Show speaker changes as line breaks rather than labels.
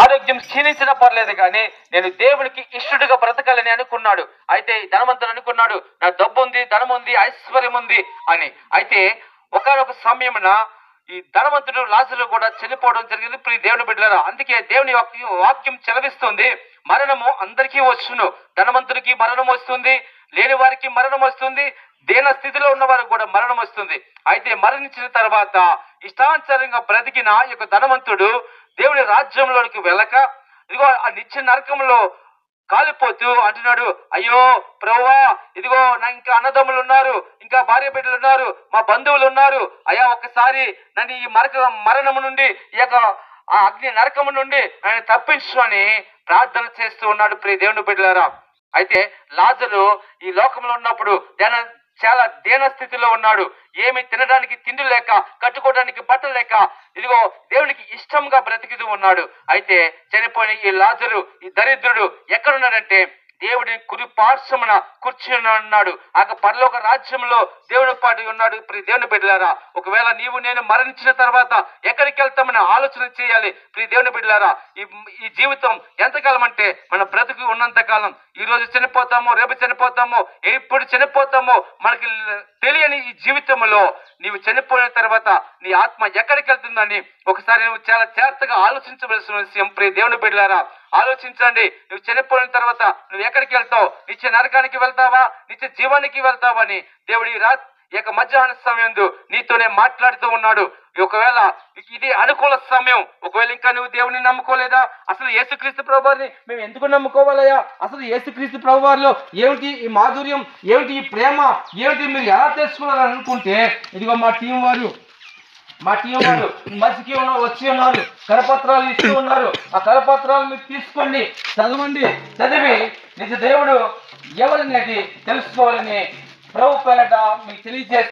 ఆరోగ్యం క్షీణించినా పర్లేదు కానీ నేను దేవునికి ఇష్టడుగా బ్రతకాలని అనుకున్నాడు. అయితే ఈ ధనవంతుడు అనుకున్నాడు, నా డబ్బు ఉంది, ధనం ఉంది, ఐశ్వర్యం ఉంది అని. అయితే ఒకానొక సమయమున ఈ ధనవంతుడు లాజరు కూడా చనిపోవడం జరిగింది. ప్రియ దేవుని బిడ్డలారా, అందుకే దేవుని వాక్యం చెలవిస్తుంది, మరణము అందరికీ వచ్చును. ధనవంతుడికి మరణం వస్తుంది, లేని వారికి మరణం వస్తుంది, దీన స్థితిలో ఉన్న వారికి కూడా మరణం వస్తుంది. అయితే మరణించిన తర్వాత ఇష్టానుసారంగా బ్రతికిన ఈ యొక్క ధనవంతుడు దేవుని రాజ్యంలోనికి వెళ్ళక ఇదిగో ఆ నిత్య నరకంలో కాలిపోతూ అంటున్నాడు, అయ్యో ప్రభువా, ఇదిగో నా ఇంకా అన్నదమ్ములు ఉన్నారు, ఇంకా భార్య బిడ్డలు ఉన్నారు, మా బంధువులు ఉన్నారు, అయ్యా ఒక్కసారి నన్ను ఈ మరణము నుండి, ఈ యొక్క ఆ అగ్ని నరకము నుండి ఆయన తప్పించు అని ప్రార్థన చేస్తూ ఉన్నాడు. ప్రియ దేవుని బిడ్డలారా, అయితే లాజరు ఈ లోకంలో ఉన్నప్పుడు చాలా దీన స్థితిలో ఉన్నాడు. ఏమి తినడానికి తిండి లేక, కట్టుకోవడానికి బట్టలు లేక, ఇదిగో దేవునికి ఇష్టంగా బ్రతికితూ ఉన్నాడు. అయితే చనిపోయిన ఈ లాజరు, ఈ దరిద్రుడు ఎక్కడున్నాడంటే దేవుడి కుడి పార్శ్వమున కూర్చుని ఉన్నాడు. ఆ పరలోక రాజ్యంలో దేవుని పాటు ఉన్నాడు. ప్రియ దేవుని బిడ్డలారా, ఒకవేళ నీవు నేను మరణించిన తర్వాత ఎక్కడికి వెళ్తామని ఆలోచన చేయాలి. ప్రియ దేవుని బిడ్డలారా, ఈ జీవితం ఎంతకాలం అంటే మన బ్రతుకు ఉన్నంత కాలం. ఈ రోజు చనిపోతామో, రేపు చనిపోతామో, ఎప్పుడు చనిపోతామో మనకి తెలియని ఈ జీవితంలో నీవు చనిపోయిన తర్వాత నీ ఆత్మ ఎక్కడికి వెళ్తుందని ఒకసారి నువ్వు చాలా జాగ్రత్తగా ఆలోచించవలసిన విషయం. ప్రియ దేవుని బిడ్డలారా, ఆలోచించండి. నువ్వు చనిపోయిన తర్వాత నువ్వు ఎక్కడికి వెళ్తావు? నిత్య నరకానికి వెళ్తావా, నిత్య జీవానికి వెళ్తావా అని దేవుడి ఈ యొక్క మధ్యాహ్న సమయంలో నీతోనే మాట్లాడుతూ ఉన్నాడు. ఒకవేళ ఇది అనుకూల సమయం, ఒకవేళ ఇంకా నువ్వు దేవుని నమ్ముకోలేదా, అసలు యేసుక్రీస్తు ప్రభువారిని మేము ఎందుకు నమ్ముకోవాలయ్యా, అసలు యేసుక్రీస్తు ప్రభువారిలో ఏమిటి ఈ మాధుర్యం, ఏమిటి ఈ ప్రేమ, ఏమిటి మీరు ఎలా తెలుసుకున్నారని అనుకుంటే, ఇదిగో మా టీం వారు మధ్యకి వచ్చి ఉన్నారు, కరపత్రాలు ఇస్తూ ఉన్నారు. ఆ కరపత్రాలు మీరు తీసుకోండి, చదవండి. చదివి నిజ దేవుడు ఎవరినేది తెలుసుకోవాలని ప్రభు పేరట మీకు తెలియజేస్తారు.